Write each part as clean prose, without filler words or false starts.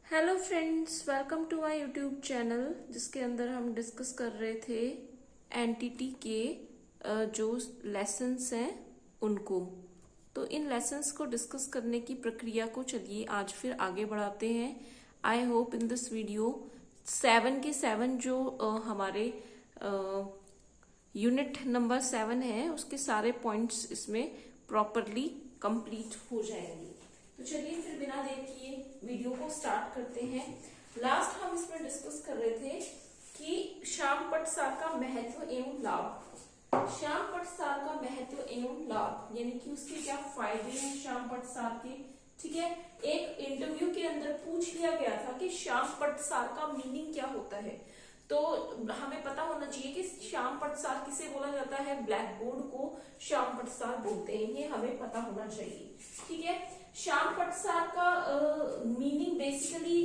Hello friends, welcome to my YouTube channel जिसके अंदर हम डिस्कस कर रहे थे एंटिटी के जो लेसन्स हैं उनको। तो इन लेसन्स को डिस्कस करने की प्रक्रिया को चलिए आज फिर आगे बढ़ाते हैं। I hope in this video 7 के 7 जो हमारे यूनिट नंबर 7 है उसके सारे पॉइंट्स इसमें प्रॉपरली कंप्लीट हो जाएंगे। तो चलिए फिर बिना देर किए वीडियो को स्टार्ट करते हैं। लास्ट हम इसमें डिस्कस कर रहे थे कि श्याम पटसार का महत्व एवं लाभ। श्याम पटसार का महत्व एवं लाभ यानी कि उसके क्या फायदे हैं श्याम पटसार के। ठीक है, एक इंटरव्यू के अंदर पूछ लिया गया था कि श्याम पटसार का मीनिंग क्या होता है। तो हमें पता होना चाहिए कि श्याम पटसार किसे बोला जाता है। ब्लैक बोर्ड को श्याम पटसार बोलते हैं, ये हमें पता होना चाहिए। ठीक है, श्याम पटसार का मीनिंग बेसिकली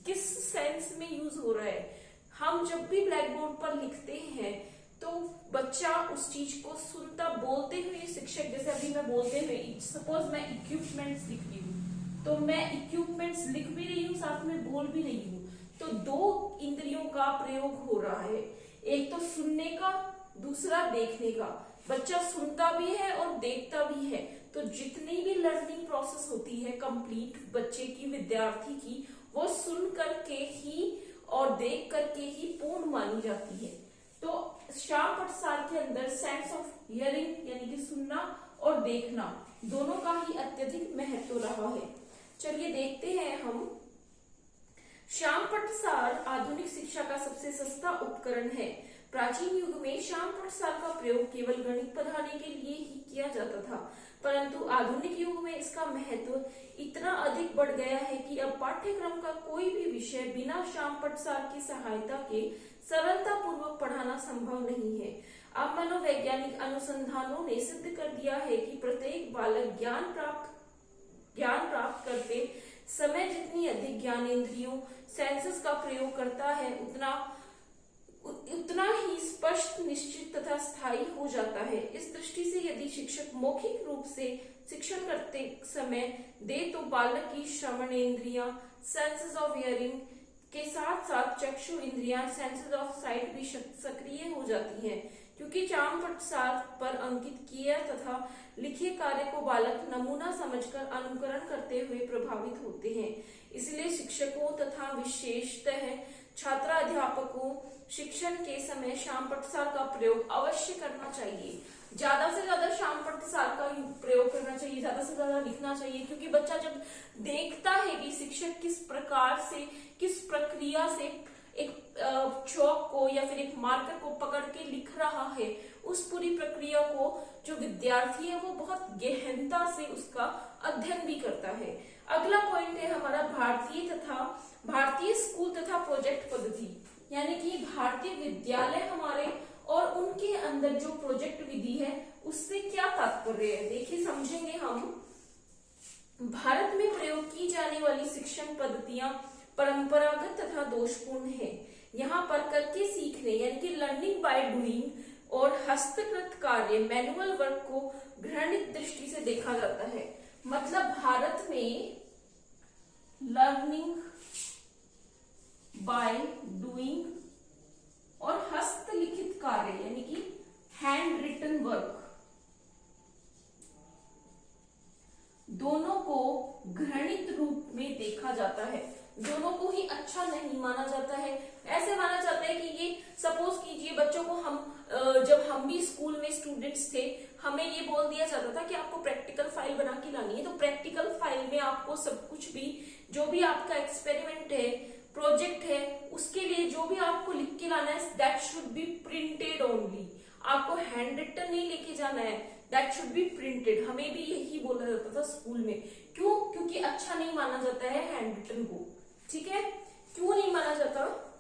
किस सेंस में यूज हो रहा है। हम जब भी ब्लैक बोर्ड पर लिखते हैं तो बच्चा उस चीज को सुनता, बोलते हुए शिक्षक, जैसे अभी मैं बोलते हुए सपोज मैं इक्विपमेंट्स लिख रही हूँ तो मैं इक्विपमेंट्स लिख भी रही हूँ साथ में बोल भी रही हूँ। तो दो इंद्रियों का प्रयोग हो रहा है, एक तो सुनने का, दूसरा देखने का। बच्चा सुनता भी है और देखता भी है। तो जितनी भी लर्निंग प्रोसेस होती है कंप्लीट बच्चे की, विद्यार्थी की, वो सुन करके ही और देख करके ही पूर्ण मानी जाती है। तो श्याम पटसार के अंदर सेंस ऑफ हियरिंग यानी कि सुनना और देखना दोनों का ही अत्यधिक महत्व रहा है। चलिए देखते हैं हम। श्याम पटसार आधुनिक शिक्षा का सबसे सस्ता उपकरण है। प्राचीन युग में श्याम पटसार का प्रयोग केवल गणित पढ़ाने के लिए ही किया जाता था, परंतु आधुनिक युग में इसका महत्व इतना अधिक बढ़ गया है कि अब पाठ्यक्रम का कोई भी विषय बिना श्याम पटसार की सहायता के सरलता पूर्वक पढ़ाना संभव नहीं है। अब मनोवैज्ञानिक अनुसंधानों ने सिद्ध कर दिया है कि प्रत्येक बालक ज्ञान प्राप्त करते समय जितनी अधिक ज्ञानेंद्रियों सेंसेस का प्रयोग करता है उतना ही स्पष्ट, निश्चित तथा स्थायी हो जाता है। इस दृष्टि से यदि शिक्षक मौखिक रूप से शिक्षण करते समय दे तो बालक की श्रवणेंद्रियां सेंसेस ऑफ हियरिंग के साथ साथ चक्षु इंद्रियां सेंसेस ऑफ साइट भी सक्रिय हो जाती हैं, क्योंकि श्याम पटसार पर अंकित किए तथा लिखे कार्य को बालक नमूना समझकर अनुकरण करते हुए प्रभावित होते हैं। इसलिए शिक्षकों तथा विशेषतः छात्राध्यापकों शिक्षण के समय श्याम पटसार का प्रयोग अवश्य करना चाहिए। ज्यादा से ज्यादा श्याम पटसार का प्रयोग करना चाहिए, ज्यादा से ज्यादा लिखना चाहिए, क्योंकि बच्चा जब देखता है कि शिक्षक किस प्रकार से, किस प्रक्रिया से एक चौक को या फिर एक मार्कर को पकड़ के लिख रहा है, उस पूरी प्रक्रिया को जो विद्यार्थी है वो बहुत गहनता से उसका अध्ययन भी करता है। अगला पॉइंट है हमारा भारतीय स्कूल तथा प्रोजेक्ट पद्धति, यानी कि भारतीय विद्यालय हमारे और उनके अंदर जो प्रोजेक्ट विधि है उससे क्या तात्पर्य है। देखिए समझेंगे हम। भारत में प्रयोग की जाने वाली शिक्षण पद्धतियां परंपरागत तथा दोषपूर्ण है। यहाँ पर करके सीखने यानी कि लर्निंग बाय डूइंग और हस्तकृत कार्य मैनुअल वर्क को घृणित दृष्टि से देखा जाता है। मतलब भारत में लर्निंग बाय डूइंग और हस्तलिखित कार्य यानी कि हैंड रिटन वर्क दोनों को घृणित रूप में देखा जाता है, दोनों को ही अच्छा नहीं माना जाता है। ऐसे माना जाता है कि ये सपोज कीजिए बच्चों को हम जब हम भी स्कूल में स्टूडेंट्स थे, हमें ये बोल दिया जाता था कि आपको प्रैक्टिकल फाइल बना के लानी है। तो प्रैक्टिकल फाइल में आपको सब कुछ भी, जो भी आपका एक्सपेरिमेंट है, प्रोजेक्ट है, उसके लिए जो भी आपको लिख के लाना है that should be printed only. आपको हैंड रिटन नहीं लेके जाना है, दैट शुड बी प्रिंटेड। हमें भी यही बोला जाता था स्कूल में। क्यों? क्योंकि अच्छा नहीं माना जाता है हैंड रिटन को। ठीक है, क्यों नहीं माना जाता?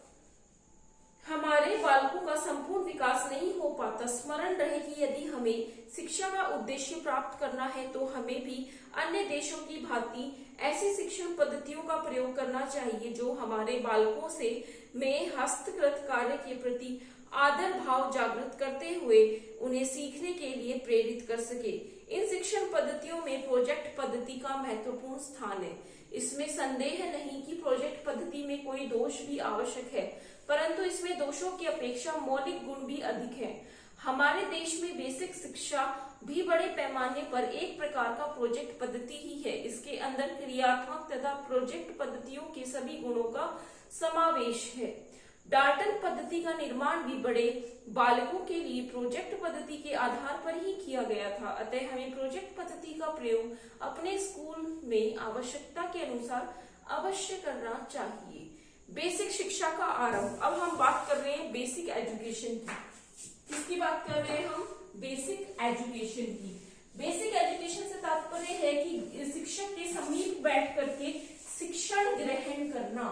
हमारे बालकों का संपूर्ण विकास नहीं हो पाता। स्मरण रहे कि यदि हमें शिक्षा का उद्देश्य प्राप्त करना है तो हमें भी अन्य देशों की भांति ऐसी शिक्षण पद्धतियों का प्रयोग करना चाहिए जो हमारे बालकों से में हस्तकृत कार्य के प्रति आदर भाव जागृत करते हुए उन्हें सीखने के लिए प्रेरित कर सके। इन शिक्षण पद्धतियों में प्रोजेक्ट पद्धति का महत्वपूर्ण स्थान है। इसमें संदेह नहीं कि प्रोजेक्ट पद्धति में कोई दोष भी आवश्यक है, परंतु इसमें दोषों की अपेक्षा मौलिक गुण भी अधिक है। हमारे देश में बेसिक शिक्षा भी बड़े पैमाने पर एक प्रकार का प्रोजेक्ट पद्धति ही है। इसके अंदर क्रियात्मक तथा प्रोजेक्ट पद्धतियों के सभी गुणों का समावेश है। डाल्टन पद्धति का निर्माण भी बड़े बालकों के लिए प्रोजेक्ट पद्धति के आधार पर ही किया गया था। अतः हमें प्रोजेक्ट पद्धति का प्रयोग अपने स्कूल में आवश्यकता के अनुसार अवश्य करना चाहिए। बेसिक शिक्षा का आरंभ। अब हम बात कर रहे हैं बेसिक एजुकेशन की। किसकी बात कर रहे हैं हम? बेसिक एजुकेशन की। बेसिक एजुकेशन से तात्पर्य है कि शिक्षक के समीप बैठ करके शिक्षण ग्रहण करना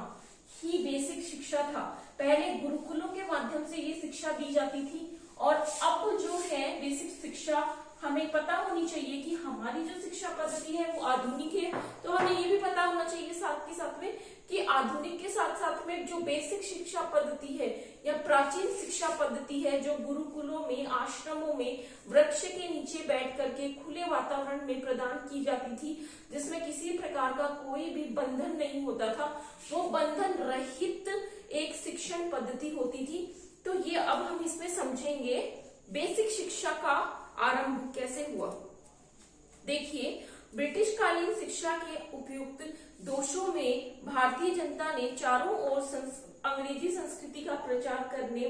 ही बेसिक शिक्षा था। पहले गुरुकुलों के माध्यम से ये शिक्षा दी जाती थी और अब जो है बेसिक शिक्षा हमें पता होनी चाहिए कि हमारी जो शिक्षा पद्धति है वो आधुनिक है। तो हमें ये भी पता होना चाहिए साथ के साथ में कि आधुनिक के साथ साथ में जो बेसिक शिक्षा पद्धति है या प्राचीन शिक्षा पद्धति है जो गुरुकुलों में, आश्रमों में वृक्ष के नीचे बैठ करके खुले वातावरण में प्रदान की जाती थी, जिसमें किसी प्रकार का कोई भी बंधन नहीं होता था, वो बंधन रहित एक शिक्षण पद्धति होती थी। तो ये अब हम इसमें समझेंगे बेसिक शिक्षा का आरंभ कैसे हुआ। देखिए, ब्रिटिश कालीन शिक्षा के उपयुक्त दोषों में भारतीय जनता ने चारों ओर अंग्रेजी संस्कृति का प्रचार करने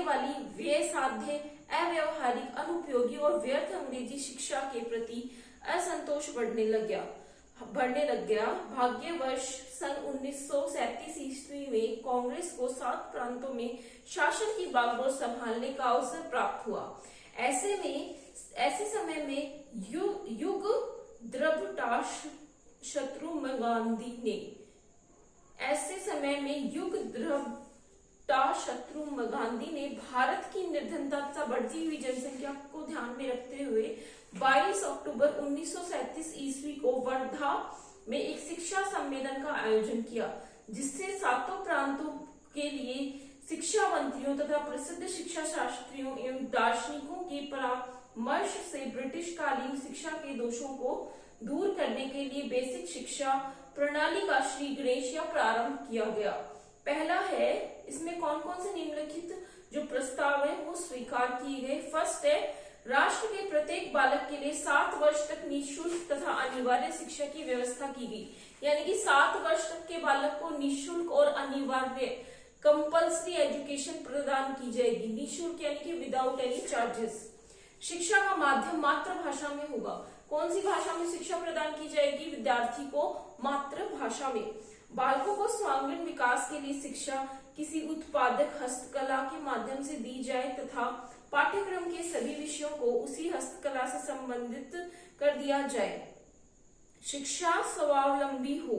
वाली व्ययसाध्य, अव्यवहारिक, अनुपयोगी और व्यर्थ अंग्रेजी शिक्षा के प्रति असंतोष बढ़ने लग गया। भाग्यवश सन 1937 ईस्वी में कांग्रेस को 7 प्रांतों में शासन की बागडोर संभालने का अवसर प्राप्त हुआ। ऐसे समय में युग द्रविड़ शत्रुघ्न गांधी ने भारत की निर्धनता तथा बढ़ती हुई जनसंख्या को ध्यान में रखते हुए 22 अक्टूबर 1937 ईस्वी को वर्धा में एक शिक्षा सम्मेलन का आयोजन किया, जिससे 7 प्रांतों के लिए शिक्षा मंत्रियों तथा प्रसिद्ध शिक्षा शास्त्रियों एवं दार्शनिकों के परामर्श से ब्रिटिश कालीन शिक्षा के दोषों को दूर करने के लिए बेसिक शिक्षा प्रणाली का श्री गणेश प्रारंभ किया गया। पहला है, इसमें कौन कौन से निम्नलिखित जो प्रस्ताव है वो स्वीकार किए गए। फर्स्ट है, राष्ट्र के प्रत्येक बालक के लिए 7 वर्ष तक निःशुल्क तथा अनिवार्य शिक्षा की व्यवस्था की गई। यानी कि 7 वर्ष तक के बालक को निःशुल्क और अनिवार्य कंपल्सरी एजुकेशन प्रदान की जाएगी। निःशुल्क यानी कि विदाउट एनी चार्जेस। शिक्षा का माध्यम मातृभाषा में होगा। कौन सी भाषा में शिक्षा प्रदान की जाएगी? विद्यार्थी को मातृभाषा में। बालकों को सर्वांगीण विकास के लिए शिक्षा किसी उत्पादक हस्तकला के माध्यम से दी जाए तथा पाठ्यक्रम के सभी विषयों को उसी हस्तकला से संबंधित कर दिया जाए। शिक्षा स्वावलंबी हो।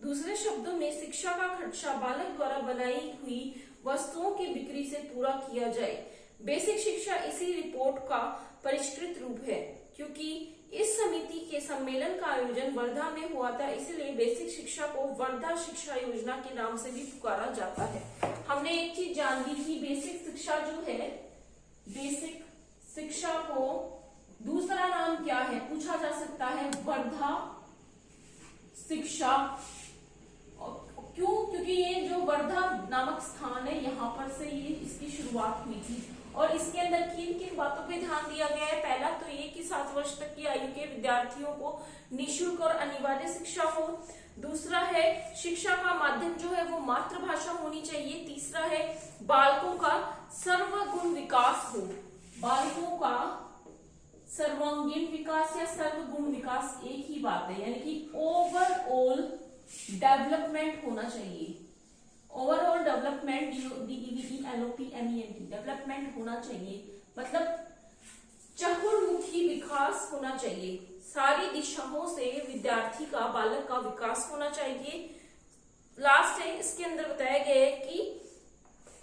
दूसरे शब्दों में शिक्षा का खर्चा बालक द्वारा बनाई हुई वस्तुओं की बिक्री से पूरा किया जाए। बेसिक शिक्षा इसी रिपोर्ट का परिष्कृत रूप है। क्योंकि इस समिति के सम्मेलन का आयोजन वर्धा में हुआ था, इसलिए बेसिक शिक्षा को वर्धा शिक्षा योजना के नाम से भी पुकारा जाता है। हमने एक चीज जान ली कि बेसिक शिक्षा जो है, बेसिक शिक्षा को दूसरा नाम क्या है पूछा जा सकता है, वर्धा शिक्षा। क्यों? क्योंकि ये जो वर्धा नामक स्थान है, यहाँ पर से ये इसकी शुरुआत हुई थी। और इसके अंदर किन किन बातों पे ध्यान दिया गया है? पहला तो ये कि 7 वर्ष तक की आयु के विद्यार्थियों को निःशुल्क और अनिवार्य शिक्षा हो। दूसरा है, शिक्षा का माध्यम जो है वो मातृभाषा होनी चाहिए। तीसरा है, बालकों का सर्वगुण विकास हो। बालकों का सर्वांगीण विकास या सर्वगुण विकास एक ही बात है, यानी कि ओवरऑल डेवलपमेंट होना चाहिए। ओवरऑल डेवलपमेंट, DEVELOPMENT, डेवलपमेंट होना चाहिए, मतलब चहुर्मुखी विकास होना चाहिए। सारी दिशाओं से विद्यार्थी का, बालक का विकास होना चाहिए। लास्ट है, इसके अंदर बताया गया है कि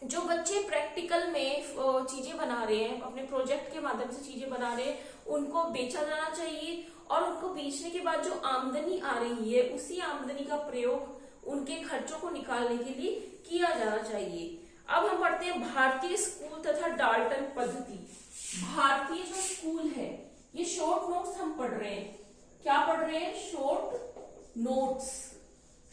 जो बच्चे प्रैक्टिकल में चीजें बना रहे हैं, अपने प्रोजेक्ट के माध्यम से चीजें बना रहे हैं, उनको बेचा जाना चाहिए और उनको बेचने के बाद जो आमदनी आ रही है उसी आमदनी का प्रयोग उनके खर्चों को निकालने के लिए किया जाना चाहिए। अब हम पढ़ते हैं भारतीय स्कूल तथा डाल्टन पद्धति। भारतीय जो स्कूल है, ये शॉर्ट नोट्स हम पढ़ रहे हैं। क्या पढ़ रहे हैं? Short notes.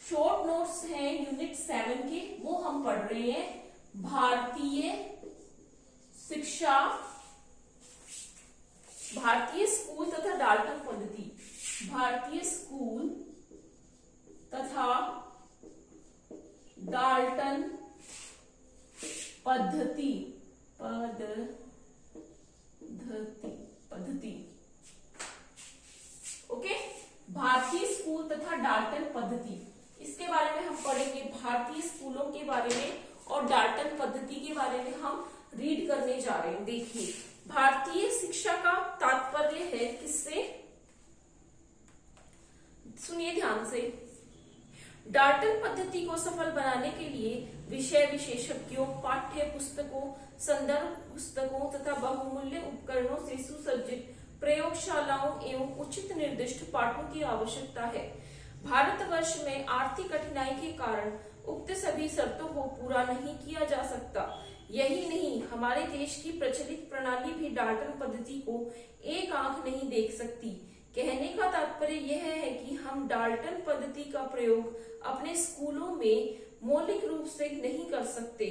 शॉर्ट नोट्स हैं यूनिट 7 के, वो हम पढ़ रहे हैं। भारतीय शिक्षा, भारतीय स्कूल तथा डाल्टन पद्धति, भारतीय स्कूल तथा डाल्टन पद्धति, पद्धति। ओके, भारतीय स्कूल तथा डाल्टन पद्धति, इसके बारे में हम पढ़ेंगे। भारतीय स्कूलों के बारे में और डाल्टन पद्धति के बारे में हम रीड करने जा रहे हैं। देखिए, भारतीय शिक्षा का तात्पर्य है किससे? सुनिए ध्यान से। डाल्टन पद्धति को सफल बनाने के लिए विषय विशेषज्ञों, पाठ्य पुस्तकों, संदर्भ पुस्तकों तथा बहुमूल्य उपकरणों से सुसज्जित प्रयोगशालाओं एवं उचित निर्दिष्ट पाठों की आवश्यकता है। भारतवर्ष में आर्थिक कठिनाई के कारण उक्त सभी शर्तों को पूरा नहीं किया जा सकता। यही नहीं, हमारे देश की प्रचलित प्रणाली भी डाल्टन पद्धति को एक आंख नहीं देख सकती। कहने का तात्पर्य यह है कि हम डाल्टन पद्धति का प्रयोग अपने स्कूलों में मौलिक रूप से नहीं कर सकते,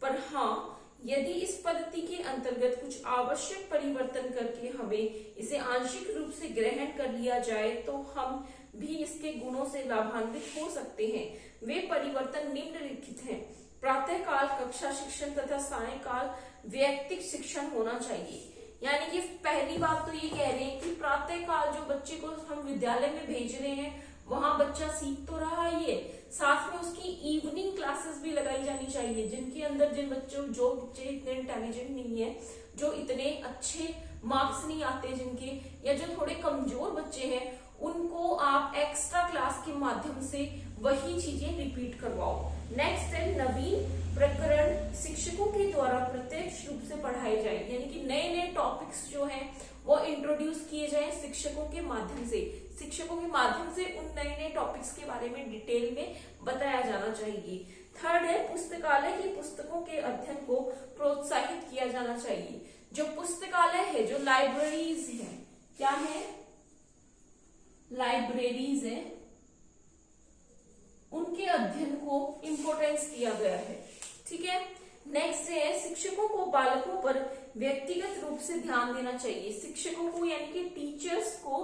पर हाँ, यदि इस पद्धति के अंतर्गत कुछ आवश्यक परिवर्तन करके हमें इसे आंशिक रूप से ग्रहण कर लिया जाए तो हम भी इसके गुणों से लाभान्वित हो सकते हैं। वे परिवर्तन निम्नलिखित हैं। प्रातःकाल कक्षा शिक्षण तथा सायंकाल वैयक्तिक शिक्षण होना चाहिए। यानी कि पहली बात तो ये कह रहे हैं कि प्रातःकाल जो बच्चे को हम विद्यालय में भेज रहे हैं, वहां बच्चा सीख तो रहा ही है, साथ में उसकी इवनिंग क्लासेस भी लगाई जानी चाहिए, जिनके अंदर जो बच्चे इतने इंटेलिजेंट नहीं है, जो इतने अच्छे मार्क्स नहीं आते जिनके, या जो थोड़े कमजोर बच्चे हैं, उनको आप एक्स्ट्रा क्लास के माध्यम से वही चीजें रिपीट करवाओ। नेक्स्ट है, नवीन प्रकरण शिक्षकों के द्वारा प्रत्यक्ष रूप से पढ़ाए जाए, यानी कि नए नए टॉपिक्स जो हैं वो इंट्रोड्यूस किए जाएं शिक्षकों के माध्यम से। शिक्षकों के माध्यम से उन नए नए टॉपिक्स के बारे में डिटेल में बताया जाना चाहिए। थर्ड है, पुस्तकालय की पुस्तकों के अध्ययन को प्रोत्साहित किया जाना चाहिए। जो पुस्तकालय है, जो लाइब्रेरीज है, क्या है? लाइब्रेरीज है, उनके अध्ययन को इंपोर्टेंस दिया गया है। ठीक है। नेक्स्ट है, शिक्षकों को बालकों पर व्यक्तिगत रूप से ध्यान देना चाहिए। शिक्षकों को यानी कि टीचर्स को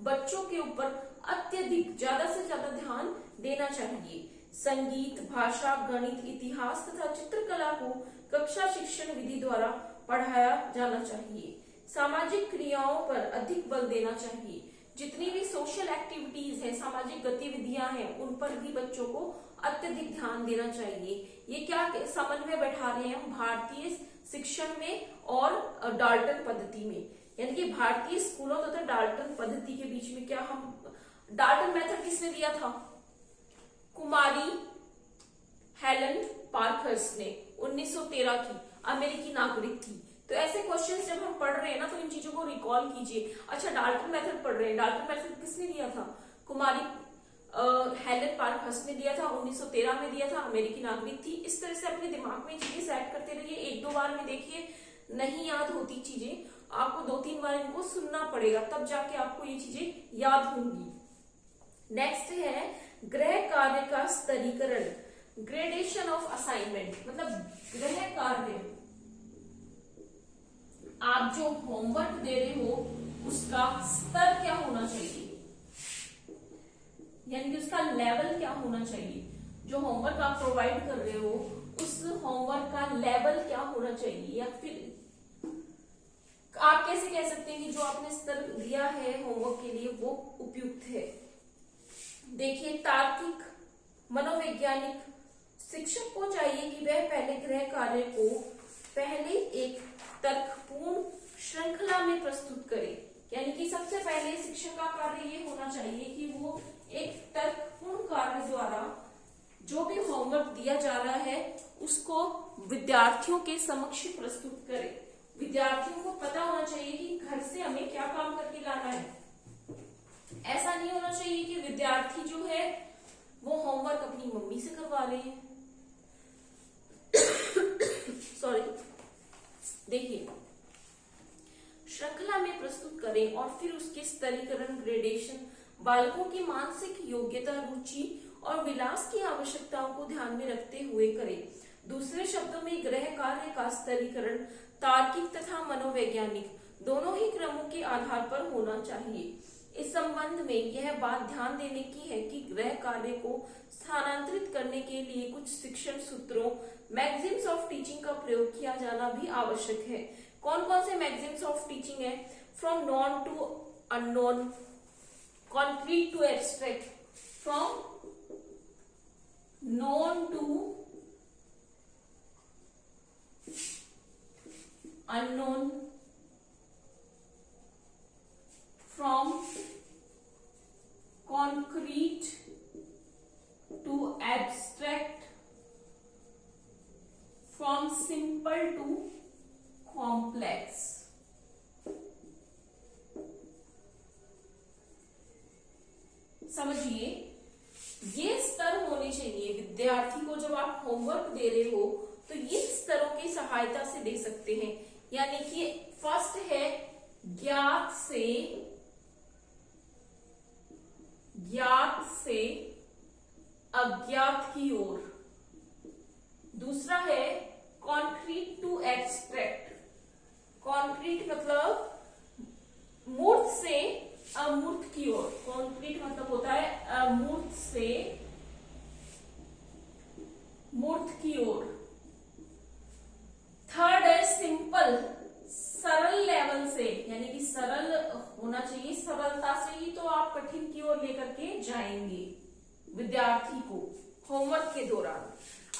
बच्चों के ऊपर अत्यधिक ज्यादा से ज्यादा ध्यान देना चाहिए। संगीत, भाषा, गणित, इतिहास तथा चित्रकला को कक्षा शिक्षण विधि द्वारा पढ़ाया जाना चाहिए। सामाजिक क्रियाओं पर अधिक बल देना चाहिए। जितनी भी सोशल एक्टिविटीज है, सामाजिक गतिविधियां हैं, उन पर भी बच्चों को अत्यधिक ध्यान देना चाहिए। ये क्या समन्वय बैठा रहे हैं हम भारतीय शिक्षण में और डाल्टन पद्धति में, यानी कि भारतीय स्कूलों तथा डाल्टन पद्धति के बीच में क्या हम, डाल्टन मेथड किसने दिया था? कुमारी हेलन पार्खर्स्ट ने 1913 की, अमेरिकी नागरिक थी। तो ऐसे क्वेश्चंस जब हम पढ़ रहे हैं ना, तो इन चीजों को रिकॉल कीजिए। अच्छा, डाल्टन मेथड पढ़ रहे हैं, डाल्टन मेथड किसने दिया था? कुमारी हेलन पार्खर्स्ट ने दिया था, 1913 में दिया था, अमेरिकी नागरिक थी। इस तरह से अपने दिमाग में चीजें सेट करते रहिए। एक दो बार में देखिए नहीं याद होती चीजें, आपको 2-3 बार इनको सुनना पड़ेगा, तब जाके आपको ये चीजें याद होंगी। नेक्स्ट है, गृह कार्य का स्तरीकरण, ग्रेडेशन ऑफ असाइनमेंट, मतलब गृह कार्य, आप जो होमवर्क दे रहे हो उसका स्तर क्या होना चाहिए, यानी कि उसका लेवल क्या होना चाहिए। जो होमवर्क आप प्रोवाइड कर रहे हो उस होमवर्क का लेवल क्या होना चाहिए, या फिर आप कैसे कह सकते हैं कि जो आपने स्तर दिया है होमवर्क के लिए वो उपयुक्त है। देखिए, तार्किक, मनोवैज्ञानिक, शिक्षक को चाहिए कि वह पहले गृह कार्य को पहले एक तर्कपूर्ण श्रृंखला में प्रस्तुत करे। यानी कि सबसे पहले शिक्षक का कार्य ये होना चाहिए कि वो एक तर्कपूर्ण कार्य द्वारा जो भी होमवर्क दिया जा रहा है उसको विद्यार्थियों के समक्ष प्रस्तुत करे। विद्यार्थियों को पता होना चाहिए कि घर से हमें क्या काम करके लाना है। ऐसा नहीं होना चाहिए कि विद्यार्थी जो है वो होमवर्क अपनी मम्मी से करवा ले। सॉरी, देखिए करें और फिर उसके स्तरीकरण ग्रेडेशन बालकों की मानसिक योग्यता, रुचि और विलास की आवश्यकताओं को ध्यान में रखते हुए करें। दूसरे शब्दों में गृह कार्य का स्तरीकरण तार्किक तथा मनोवैज्ञानिक दोनों ही क्रमों के आधार पर होना चाहिए। इस संबंध में यह बात ध्यान देने की है कि गृह कार्य को स्थानांतरित करने के लिए कुछ शिक्षण सूत्रों मैगजीम्स ऑफ टीचिंग का प्रयोग किया जाना भी आवश्यक है। कौन कौन से मैगजीम्स ऑफ टीचिंग है? From known to unknown, concrete to abstract, from known to unknown, from concrete to abstract, from simple to complex। समझिए, ये स्तर होने चाहिए विद्यार्थी को। जब आप होमवर्क दे रहे हो तो ये स्तरों की सहायता से दे सकते हैं। यानी कि फर्स्ट है ज्ञात से अज्ञात की ओर। दूसरा है कॉन्क्रीट टू एब्स्ट्रैक्ट। कॉन्क्रीट मतलब मूर्त से अमूर्त की ओर। कॉन्क्रीट मतलब होता है अमूर्त से मूर्त की ओर। थर्ड है सिंपल, सरल लेवल से, यानी कि सरल होना चाहिए। सरलता से ही तो आप कठिन की ओर लेकर के जाएंगे विद्यार्थी को होमवर्क के दौरान।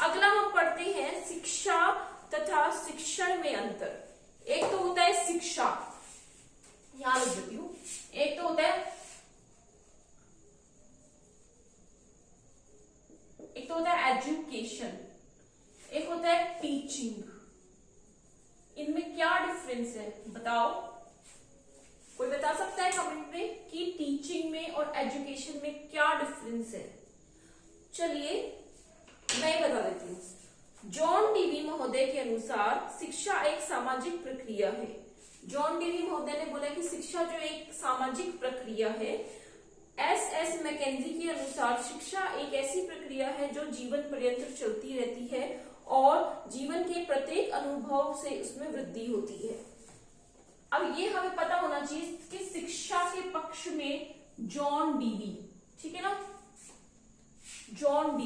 अगला हम पढ़ते हैं शिक्षा तथा शिक्षण में अंतर। एक तो होता है शिक्षा, यहां लिख देती हूं। एक तो होता है एजुकेशन, एक होता है टीचिंग। इनमें क्या डिफरेंस है बताओ? कोई बता सकता है कमेंट में कि टीचिंग में और एजुकेशन में क्या डिफरेंस है? चलिए मैं बता देती हूँ। जॉन डीवी महोदय के अनुसार शिक्षा एक सामाजिक प्रक्रिया है। जॉन डीवी महोदय ने बोला कि शिक्षा जो एक सामाजिक प्रक्रिया है। एस मैकेंजी के अनुसार शिक्षा एक ऐसी प्रक्रिया है जो जीवन पर्यंत चलती रहती है और जीवन के प्रत्येक अनुभव से उसमें वृद्धि होती है। अब ये हमें पता होना चाहिए कि शिक्षा के पक्ष में जॉन डीवी, ठीक है ना, जॉन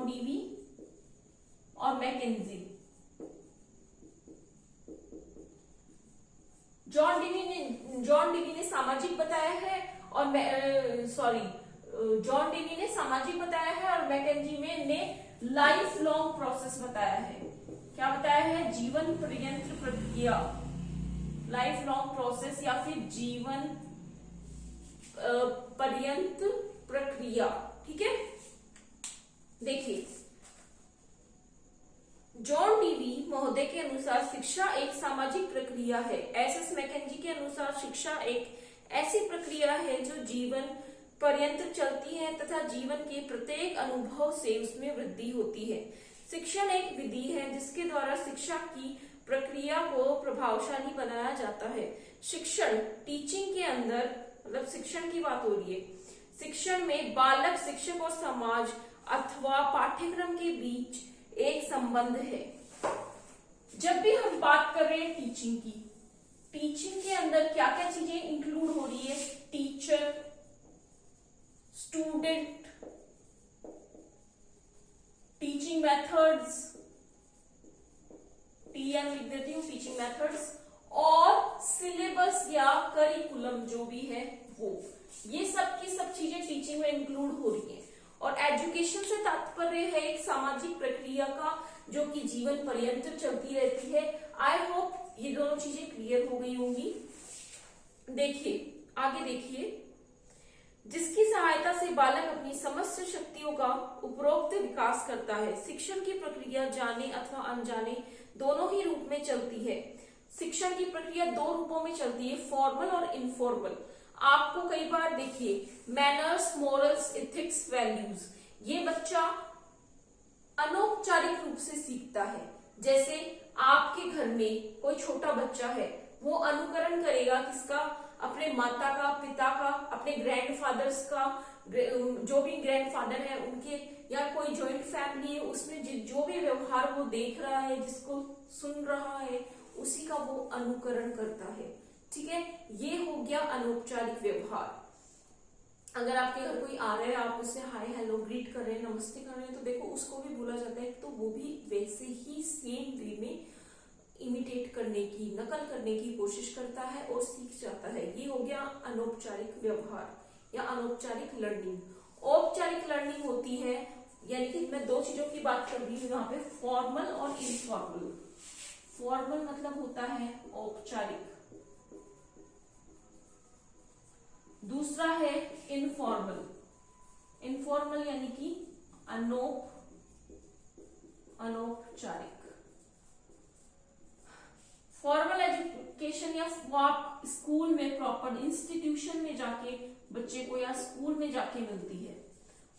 डीवी और मैकेंजी। जॉन डीवी ने सामाजिक बताया है और जॉन डीवी ने सामाजिक बताया है और मैकेंजी ने लाइफ लॉन्ग प्रोसेस बताया है। क्या बताया है? जीवन पर्यंत प्रक्रिया, लाइफ लॉन्ग प्रोसेस या फिर जीवन पर्यंत प्रक्रिया। ठीक है, देखिए जॉन डीवी महोदय के अनुसार शिक्षा एक सामाजिक प्रक्रिया है। एस मैकेंजी के अनुसार शिक्षा एक ऐसी प्रक्रिया है जो जीवन पर्यंत चलती है तथा जीवन के प्रत्येक अनुभव से उसमें वृद्धि होती है। शिक्षण एक विधि है जिसके द्वारा शिक्षा की प्रक्रिया को प्रभावशाली बनाया जाता है। शिक्षण, टीचिंग के अंदर मतलब शिक्षण की बात हो रही है। शिक्षण में बालक, शिक्षक और समाज अथवा पाठ्यक्रम के बीच एक संबंध है। जब भी हम बात कर रहे हैं टीचिंग की, टीचिंग के अंदर क्या क्या चीजें इंक्लूड हो रही है? Teacher, student, teaching methods, TM लिख देती हूँ, टीचिंग मेथड्स, और सिलेबस या करिकुलम जो भी है वो, ये सब की सब चीजें टीचिंग में इंक्लूड हो रही है। और एजुकेशन से तात्पर्य है एक सामाजिक प्रक्रिया का जो कि जीवन पर्यंत चलती रहती है। आई होप ये दोनों चीजें क्लियर हो गई होंगी। देखिए आगे, देखिए जिसकी सहायता से बालक अपनी समस्त शक्तियों का उपरोक्त विकास करता है। शिक्षण की प्रक्रिया जाने अथवा अनजाने दोनों ही रूप में चलती है। शिक्षण की प्रक्रिया दो रूपों में चलती है, फॉर्मल और इनफॉर्मल। आपको कई बार देखिए मैनर्स, मोरल्स, एथिक्स, वैल्यूज, ये बच्चा अनौपचारिक रूप से सीखता है। जैसे आपके घर में कोई छोटा बच्चा है, वो अनुकरण करेगा किसका? अपने माता का, पिता का, अपने ग्रैंडफादर्स का, जो भी ग्रैंडफादर है उनके, या कोई जॉइंट फैमिली है उसमें जो भी व्यवहार वो देख रहा है, जिसको सुन रहा है, उसी का वो अनुकरण करता है। ठीक है, ये हो गया अनौपचारिक व्यवहार। अगर आपके घर कोई आ रहा है, आप उससे हाय हेलो ग्रीट कर रहे हैं, नमस्ते कर रहे हैं, तो देखो उसको भी बोला जाता है, तो वो भी वैसे ही सेम वे में इमिटेट करने की, नकल करने की कोशिश करता है और सीख जाता है। ये हो गया अनौपचारिक व्यवहार या अनौपचारिक लर्निंग। औपचारिक लर्निंग होती है, यानी कि मैं दो चीजों की बात कर रही हूँ यहाँ पे, फॉर्मल और इनफॉर्मल। फॉर्मल मतलब होता है औपचारिक, दूसरा है इनफॉर्मल। इनफॉर्मल यानी कि अनौपचारिक। फॉर्मल एजुकेशन या आप स्कूल में, प्रॉपर इंस्टीट्यूशन में जाके बच्चे को या स्कूल में जाके मिलती है।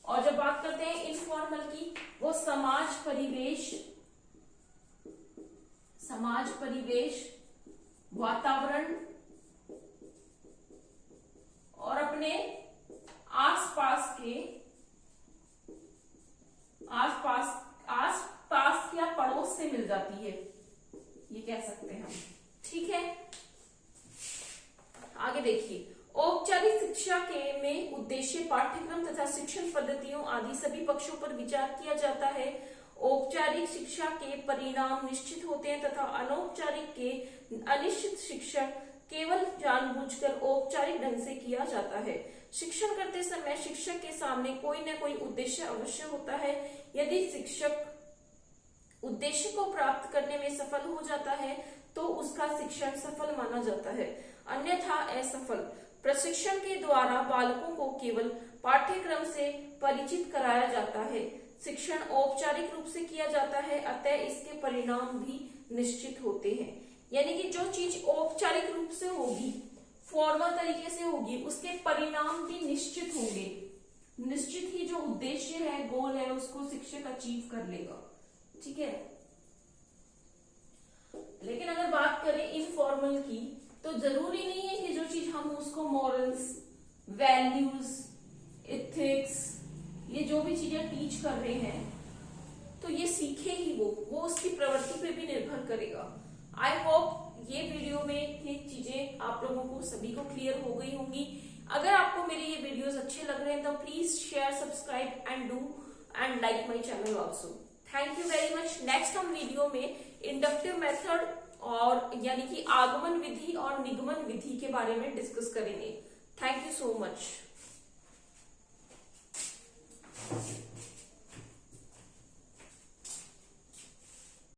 और जब बात करते हैं इनफॉर्मल की, वो समाज परिवेश, वातावरण और अपने आसपास या पड़ोस से मिल जाती है, ये कह सकते हैं हम। ठीक है, आगे देखिए। औपचारिक शिक्षा के में उद्देश्य, पाठ्यक्रम तथा शिक्षण पद्धतियों आदि सभी पक्षों पर विचार किया जाता है। औपचारिक शिक्षा के परिणाम निश्चित होते हैं तथा अनौपचारिक के अनिश्चित शिक्षण केवल जानबूझकर औपचारिक ढंग से किया जाता है। शिक्षण करते समय शिक्षक के सामने कोई न कोई उद्देश्य अवश्य होता है। यदि शिक्षक उद्देश्य को प्राप्त करने में सफल हो जाता है तो उसका शिक्षण सफल माना जाता है, अन्यथा असफल। प्रशिक्षण के द्वारा बालकों को केवल पाठ्यक्रम से परिचित कराया जाता है। शिक्षण औपचारिक रूप से किया जाता है, अतः इसके परिणाम भी निश्चित होते हैं। यानी कि जो चीज औपचारिक रूप से होगी, फॉर्मल तरीके से होगी, उसके परिणाम भी निश्चित होंगे। निश्चित ही जो उद्देश्य है, गोल है, उसको शिक्षक अचीव कर लेगा। ठीक है, लेकिन अगर बात करें इनफॉर्मल की, तो जरूरी नहीं है कि जो चीज हम उसको मॉरल्स, वैल्यूज, एथिक्स, ये जो भी चीजें टीच कर रहे हैं, तो ये सीखे ही वो उसकी प्रवृत्ति पे भी निर्भर करेगा। आई होप ये वीडियो में ये चीजें आप लोगों को सभी को क्लियर हो गई होंगी। अगर आपको मेरे ये वीडियोस अच्छे लग रहे हैं तो please share, subscribe and like my channel also. Thank you very much. Next हम वीडियो में इंडक्टिव मेथड और यानी कि आगमन विधि और निगमन विधि के बारे में डिस्कस करेंगे। Thank you so much.